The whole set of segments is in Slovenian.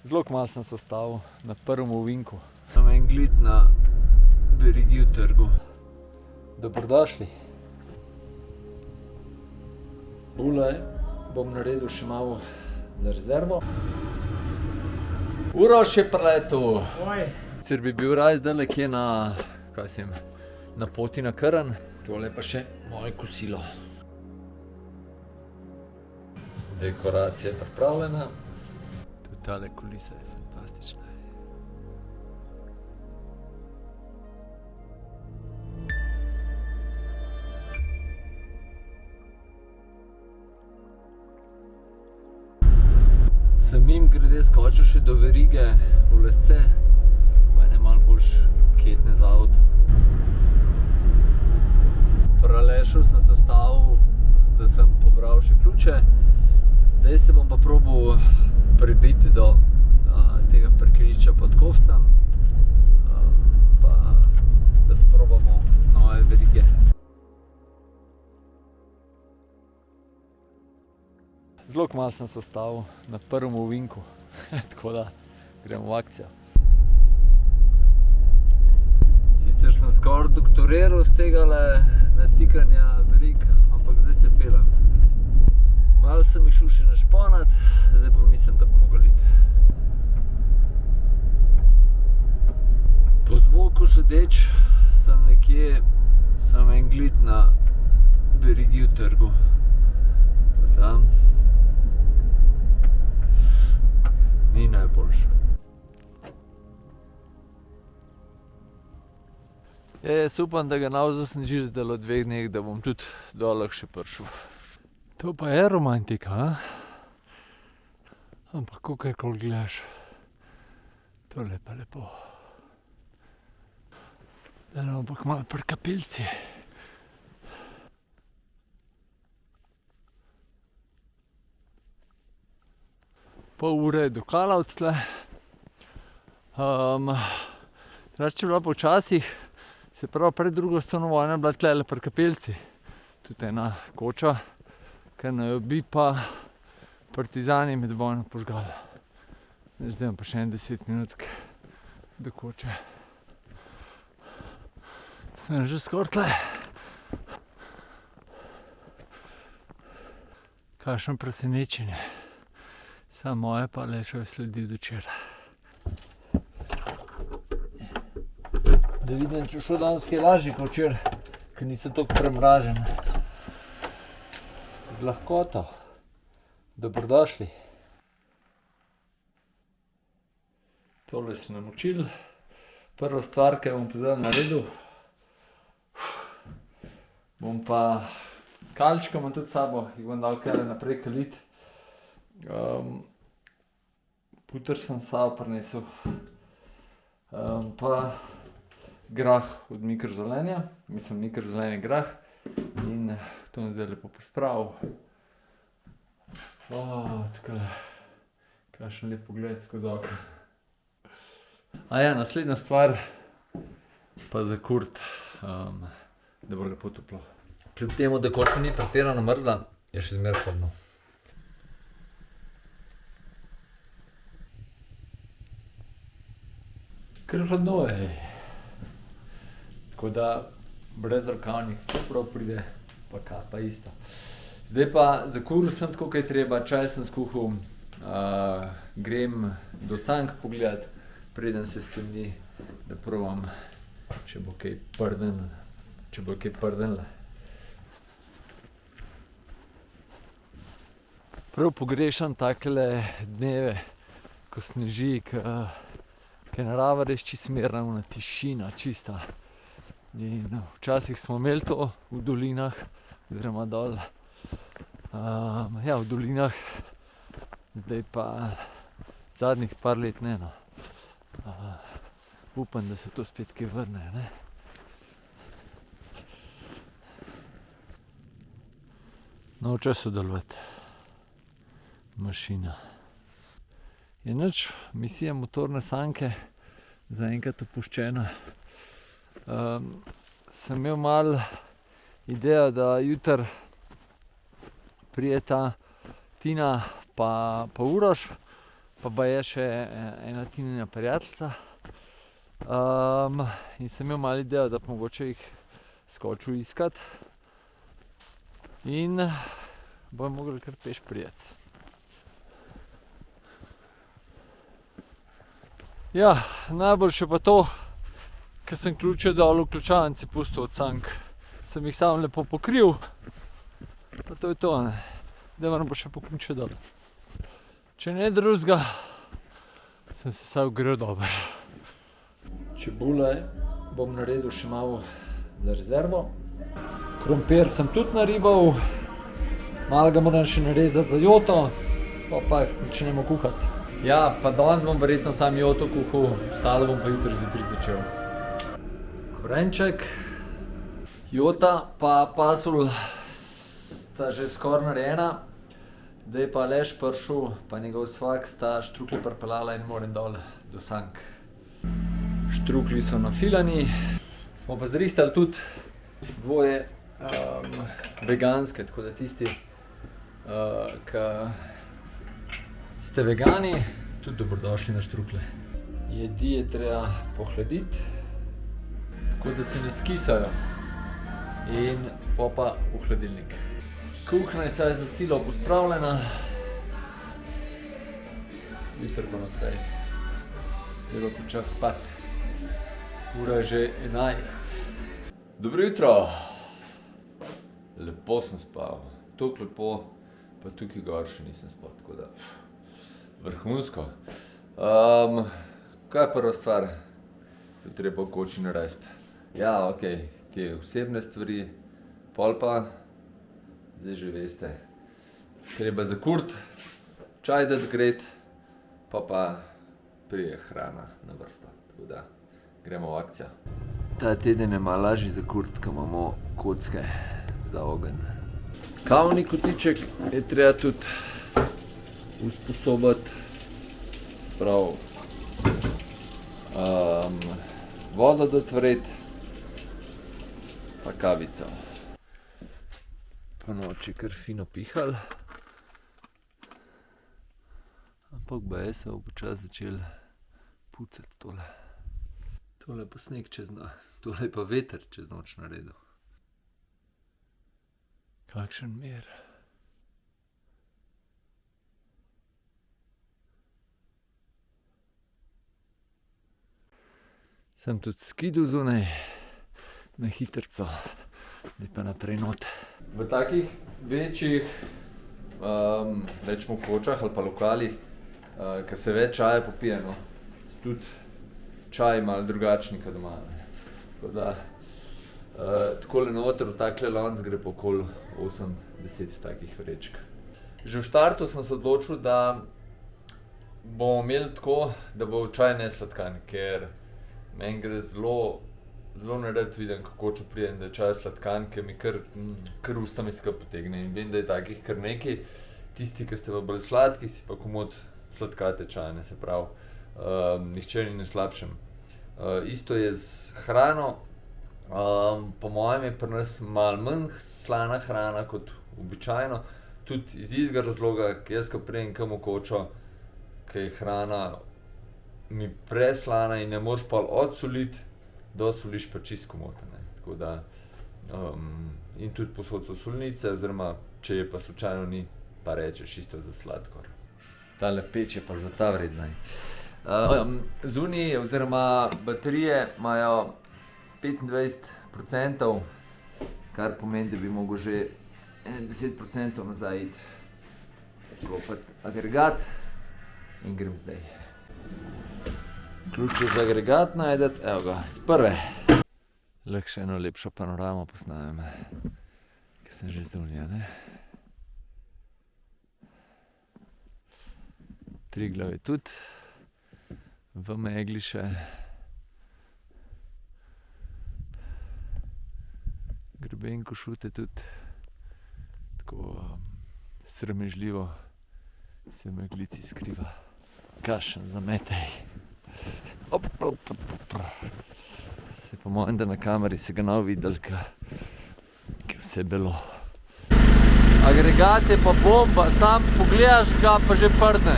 Zelo kmalu sem se ustavil na prvem ovinku. Imam en gled na verigi v trgu. Dobrodošli. Ule bom naredil še malo za rezervo. Uroš je preletel. Sicer bi bil raj zdajle kje na poti na Krn. Tole pa še moje kosilo. Dekoracija je pripravljena. Tudi tale kulisa je fantastična. Sem mimogrede skočil še do verige v Lesce, pa je malo boljš ketne za avto. Pri Alešu sem se ustavil, da sem pobral še ključe. Zdaj se bom pa probal prebiti do tega parkirišča pod Kovcem, pa da sprobamo nove verige. Zelo kmalu sem se ustavil na prvem ovinku, tako da gremo v akcijo. Sicer sem skoraj doktoriral z tegale natikanja verig, ampak zdaj se pelem. Malo sem jih šel še našponat, zdaj pa mislim, da bo mogel iti. Po zvoku sodeč sem en gled na verigi v trgu. Tam ni najboljše. Jaz upam, da ga ne bo zasnežilo zdaj v 2 dneh, da bom tudi dol lahko še prišel. To pa je romantika, a? Ampak kakorkoli gledaš, tole je pa lepo. Zdaj bomo pa kmalu pri kapelici. Pol ure je do Kala od tle. Drugače je bila pa včasih, se pravi pred drugo svetovno vojno je bila tlele pri kapelici tudi ena koča, ker naj jo bi pa partizani med vojno požgali. Zdaj imam pa še 10 minutk do koče. Sem že skoraj tle. Kakšno presenečenje. Samo moje pa Alešove sledi od včeraj. Da vidim, če šlo danes kaj lažje kot včeraj, ker nisem toliko premražen. Z lahkoto. Dobrodošli. Tole sem namočil. Prva stvar, ki bom pa zdaj naredil, bom pa kalčka imam tudi s sabo, jih bom dal kar naprej kalit. Puter sem s sabo prinesel. Pa grah od mikrozelenja, mikrozelenje grah, in to bom zdaj lepo pospravil. Takole, kakšen lep pogled skozi okno. Naslednja stvar pa za kuriti, da bo lepo toplo. Kljub temu, da koča ni pretirano mrzla, je še zmeraj hladno. Kar hladno je. Tako da brez rokavnik prav pride, pa kapa isto. Zdaj pa zakuril sem tako, kaj treba, čaj sem skuhal, grem do sank pogledat, preden se stemni, da probam, če bo kaj prdenle. Prav pogrešam takele dneve, ko sneži, ko je narava res čisto mirna, ona tišina čista. In včasih smo imeli to v dolinah, oziroma dol. V dolinah, zdaj pa zadnjih par let ne, no. Upam, da se to spet kaj vrne, ne. Noče sodelovati. Mašina. Je nič, misija motorne sanke zaenkrat opuščena. Sem imel malo idejo, da jutri prijeta Tina pa Uroš, pa baje še ena Tinina prijateljica. In sem imel malo idejo, da mogoče jih skočil iskat. In bojo mogli kar peš prijeti. Ja, najboljše pa to, ker sem ključe dol v ključavnici pustil od sank. Sem jih sam lepo pokril, pa to je to, ne. Zdaj moram pa še po ključe dol. Če ne drugega, sem se vsaj ogrel dobro. Čebule bom naredil še malo za rezervo. Krompir sem tudi naribal, malo ga moram še narezati za joto, pa začnemo kuhati. Ja, pa danes bom verjetno sam joto kuhal, ostalo bom pa jutri zjutraj začel. Korenček, jota pa pasulj sta že skoraj narejena. Zdaj pa Aleš prišel, pa njegov svak sta štruklje pripeljala in moram dol do sank. Štruklji so nafilani. Smo pa zrihtali tudi dvoje veganske, tako da tisti, ki ste vegani, tudi dobrodošli na štruklje. Jedi je treba pohladiti, tako da se ne skisajo. In pa v hladilnik. Kuhna je saj za silo pospravljena. Jutri bo naprej. Zdaj bo počas spat. Ura je že 11. Dobro jutro. Lepo sem spal. Toliko lepo, pa tukaj gor še nisem spal, tako da vrhunsko. Kaj je prva stvar, ki treba v koči narediti? Ja, okej, te osebne stvari, pol pa, zdaj že veste, treba zakuriti, čaj dati gret, pa prije hrana na vrsto, tako da gremo v akcijo. Ta teden je malo lažji zakuriti, ko imamo kocke za ogenj. Kavni kotiček je treba tudi usposobiti, prav vodo dati vred, pa kavico. Po noči kar fino pihal, ampak baje se bo počas začel pucati tole. Tole pa sneg čez noč, tole pa veter čez noč naredil. Kakšen mir. Sem tudi skidal zunaj na hitrico, zdaj pa naprej not. V takih večjih, rečemo kočah ali pa lokalih, ko se več čaja popije, no, tudi čaj malo drugačni kot doma. Tako da, takole noter v takle lonec gre pa okoli 8-10 takih vrečk. Že v štartu sem se odločil, da bomo imeli tako, da bo čaj nesladkan, ker meni gre zelo nerad vidim, kako kočo prijem, da je čaj sladkan, ker mi kar usta mi skupaj potegne. In vem, da je takih kar nekaj. Tisti, ki ste pa bolj sladki, si pa komot sladkate čajne, se pravi, nihče ni na slabšem. Isto je z hrano. Po mojem je pri nas malo manj slana hrana kot običajno. Tudi iz istega razloga, jaz ko prijem kam v kočo, ke je hrana mi preslana in ne moreš pol odsoliti, dosoliš pa čisto komot, ne. Tako da, in tudi povsod so solnice, oziroma če je pa slučajno ni, pa rečeš isto za sladkor. Tale peč je pa zlata vredna. Zunaj oziroma baterije imajo 25%, kar pomeni, da bi mogel že 10% nazaj iti, odklopiti agregat in grem zdaj. Ključe za agregat najdete, evo ga, s prve. Lahko še eno lepšo panoramo posnamem, ker sem že zunaj, ne. Triglav je tudi v megli še. Greben Košute tudi tako sramežljivo se v meglici skriva. Kakšen zametej. Se po mojem, da na kameri se ga ne bo videl, ke je vse belo. Agregat je pa bomba, sam pogledaš ga pa že prdne.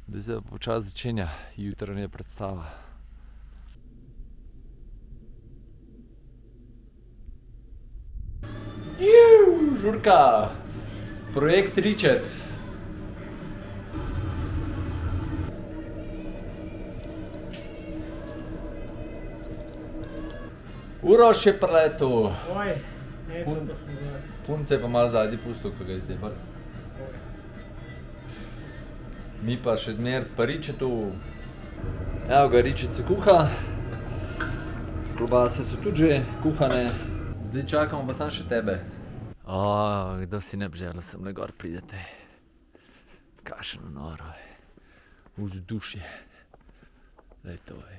Da se počasi začenja jutranja predstava. Žurka! Projekt Ričet. Uroš je preletel. Punce je pa malo zadnji pustil, ko ga je zdaj. Mi pa še zmer pa Ričetu. Evo ga, Ričet se kuha. Klobase so tudi že kuhane. Zdaj čakamo pa samo še tebe. Kdo si ne bi želel sem na gor pridete. Kakšno noro je. Vzdušje. Glej to je.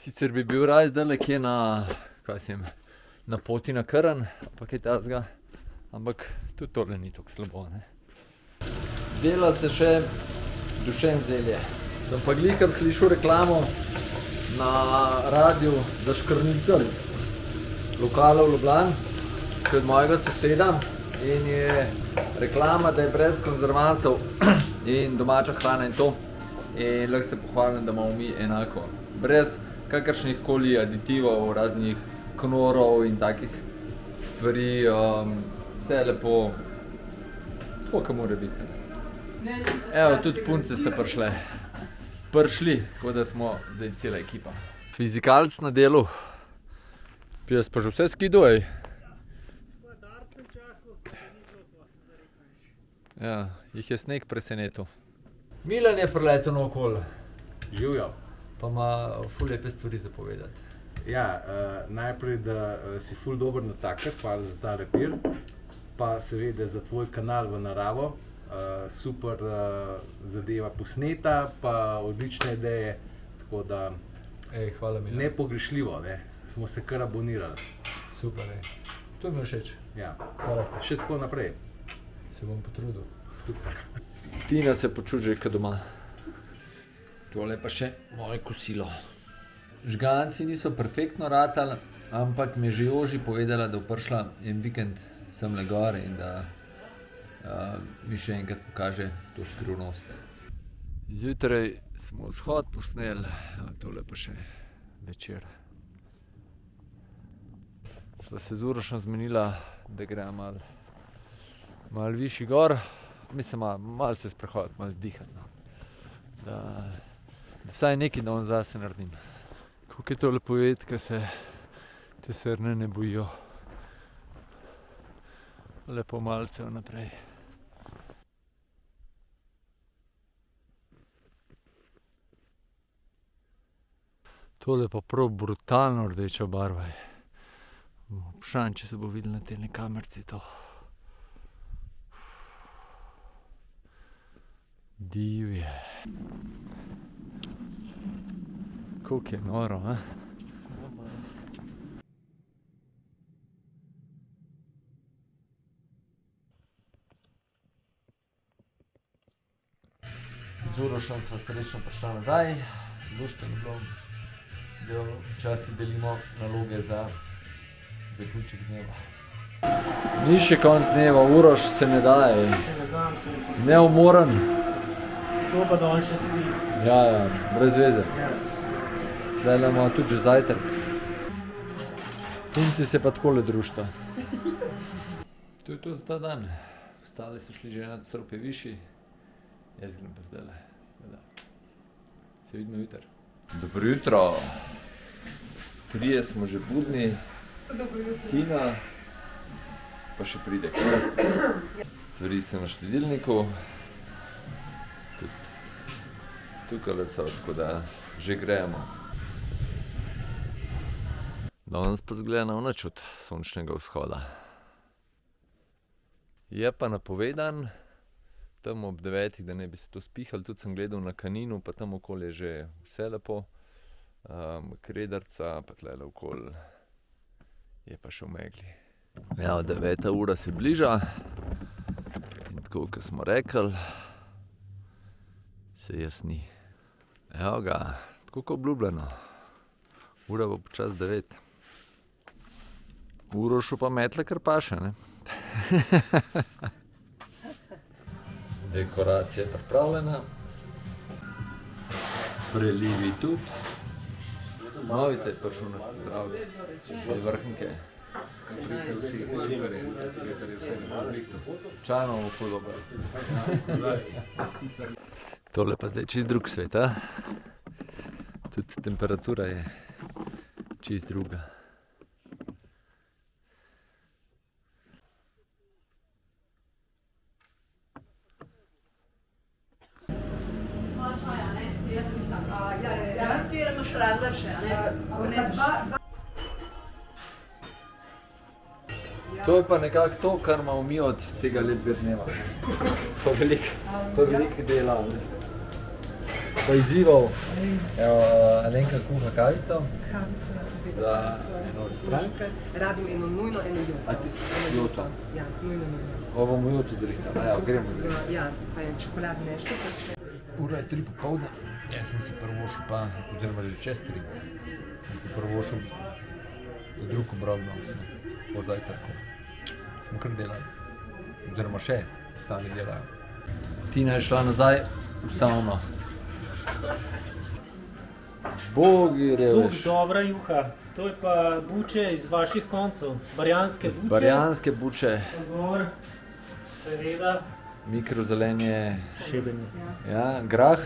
Sicer bi bil raj zdajle kje na poti na Krn, pa kaj takega, ampak tudi tole ni tako slabo, ne. Dela se še dušen zelje. Sem pa glikar slišal reklamo na radiu za škrnicelj. Lokala v Ljubljani, kod mojega soseda, in je reklama, da je brez konzervansov in domača hrana in to. In lahko se pohvalim, da imamo mi enako. Brez kakršnih koli aditivov, raznih knorov in takih stvari, vse je lepo, tako kot mora biti. Evo, tudi punce ste prišli, tako da smo zdaj cela ekipa. Fizikalc na delu. Jaz pa že vse skidal, ej. Ja, jih je sneg presenetil. Milan je priletel naokoli. Živjo. Pa ima ful lepe stvari za povedati. Ja, najprej, da si ful dober natakar, hvala za ta repir, pa seveda za tvoj kanal v naravo. Super zadeva posneta, pa odlične ideje, tako da hvala Milan. nepogrešljivo, ne, smo se kar abonirali. Super, to mi je všeč. Ja, Hvala. še tako naprej. Se bom potrudil. Super. Tina se počuti že kot doma. Tole pa še moje kosilo. Žganci niso perfektno ratali, ampak mi je že Joži povedala, da bo prišla en vikend semle gor in da mi še enkrat pokaže to skrivnost. Zjutraj smo vzhod posneli, tole pa še večer. Sva se z Urošem zmenila, da gremo malo višji gor, mislim malo se sprehoditi, malo zdihati, no. Da vsaj nekaj novem zase naredim. Kako je to lepo videti, ko se te srne ne bojijo. Lepo malce vnaprej. Tole pa prav brutalno rdeča barva je. Vprašanje, če se bo videlo na tej kamerci to. Divje. Koliko je noro, Z Urošem sva srečno prišla nazaj, luštno je bilo, da včasih delimo naloge za zaključek dneva. Ni še konc dneva, Uroš se ne daje. Neumoren. To pa dol še spi. Ja, brez veze. Zdajle imamo tudi že zajtrk. Punci se pa takole družita. To je to za ta dan. Ostali so šli že nadstropje višji. Jaz grem pa zdajle. Se vidimo jutri. Dobro jutro. Trije smo že budni. Tina. Pa še pride kaj. Stvari so na štedilniku. Tukaj so, tako da že gremo. Danes pa zgleda na načut sončnega vzhoda. Je pa napovedan, tam ob 9, da ne bi se to spihali, tudi sem gledal na Kaninu, pa tam okoli je že vse lepo. Krederca, pa tlele okoli je pa še v megli. Ja, 9. ura se bliža. In tako kot smo rekli, se jasni. Evo ga, tako kot obljubljeno. Ura bo počas 9. Urošu pa metle kar paše, ne? Dekoracija je pripravljena. Prelivi tudi. Novice je prišel nas pozdraviti iz Vrhnike. Čajno bo ful dober. Tole pa zdaj čist drug svet, a? Tudi temperatura je čist druga. To je pa nekako to, kar imamo mi od tega lepega dneva. Pa veliko dela. Pa izzivov. Evo, Alenka kuha kavico. Za eno od stranke. Rabim eno nujno, eno joto. A ti joto? Ja, nujno. Ovo bomo joto zrihtali. Ja, gremo. Ja, pa je čokoladne nešto. Ura je 3 popoldne. Jaz sem si prvošel pa, oziroma že čez 3, sem si prvošel po drug obrok po zajtrku. Smo kar delali, oziroma še ostali delajo. Tina je šla nazaj v savno. Bogi revež. Dobra juha. To je pa buče iz vaših koncev. Barjanske buče. Barjanske buče. Gor, seveda. Mikrozelenje. Šebenje. Ja, grah.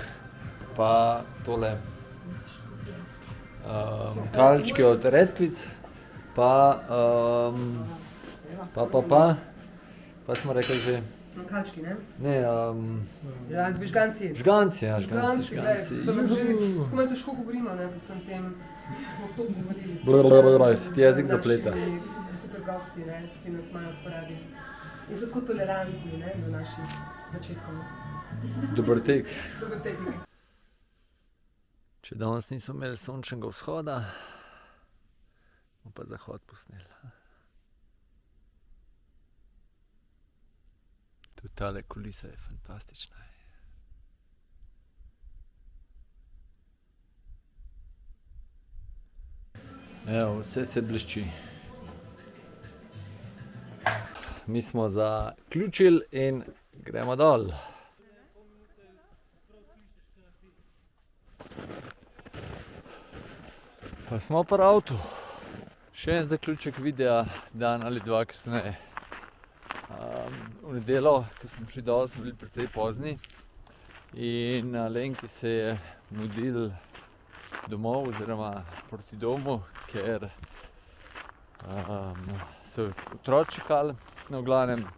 Pa tole kalčki od redkvic, pa smo rekli že... Kalčki, ne? Ne, Ja, žganci. žganci, ja, Žganci, glej, žganci. samo že, tako malo težko govorimo, ne, po vsem tem, smo to govorili. Blablabla, se ti jezik zapleta. Našimi super gosti, ne, ki nas imajo poradi. In so tako tolerantni, ne, do naših začetkov. Dober tek. Dober tek. Če danes nismo imeli sončnega vzhoda, bomo pa zahod posneli. Tudi tale kulisa je fantastična. Evo, vse se blešči. Mi smo zaključili in gremo dol. Pa smo pri avtu. Še en zaključek videa, dan ali dva kasneje. V nedeljo, ko smo šli dol, smo bili precej pozni in Alenki se je mudil domov oziroma proti domu, ker so otroci čakali. No, v glavnem,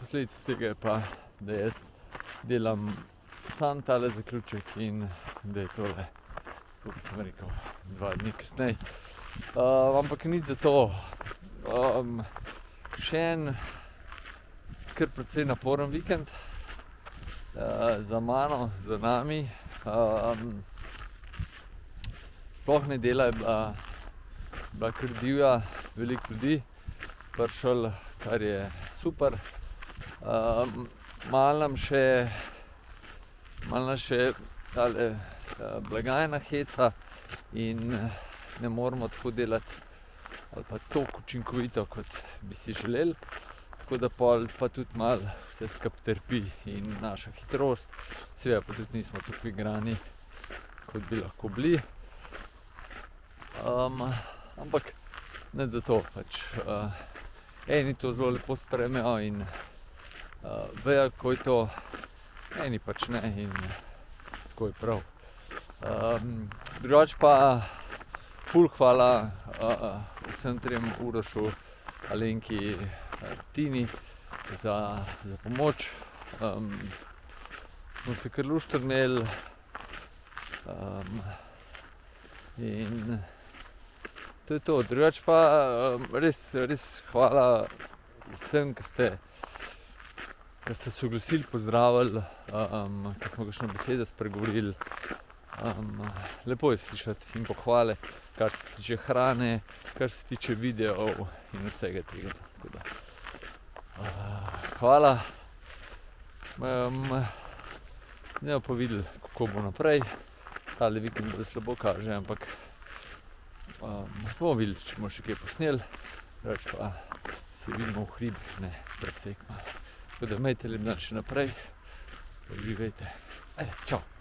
posledica tega je pa, da jaz delam sam tale zaključek in da je tole, kot sem rekel, 2 dni kasneje. Ampak nič za to. Še en kar precej naporen vikend za mano, za nami. Sploh nedela je bila kar divja, veliko ljudi prišel, kar je super. Malo nam še tale blagajna heca in ne moramo tako delati ali pa toliko učinkovito, kot bi si želeli. Tako da pol pa tudi malo vse skupaj trpi in naša hitrost. Seveda pa tudi nismo tako igrani, kot bi lahko bili. Ampak ne zato, pač eni to zelo lepo sprejmejo in vejo, kako je to, eni pač ne in tako je prav. Drugače pa ful hvala vsem trem, Urošu, Alenki, Tini za pomoč. Smo se kar luštno imeli in to je to. Drugače pa res hvala vsem, ki ste se oglasili, pozdravili, ki smo kakšno besedo spregovorili. Lepo je slišati in pohvale, kar se tiče hrane, kar se tiče videov in vsega tega. Hvala Ne pa videli, kako bo naprej. Tale vikend da slabo kaže, ampak bomo videli, če bomo še kaj posneli. Reč pa se vidimo v hribih, ne precej kmalu. Tako da imejte lep dan še naprej, uživajte. Ajde, čau!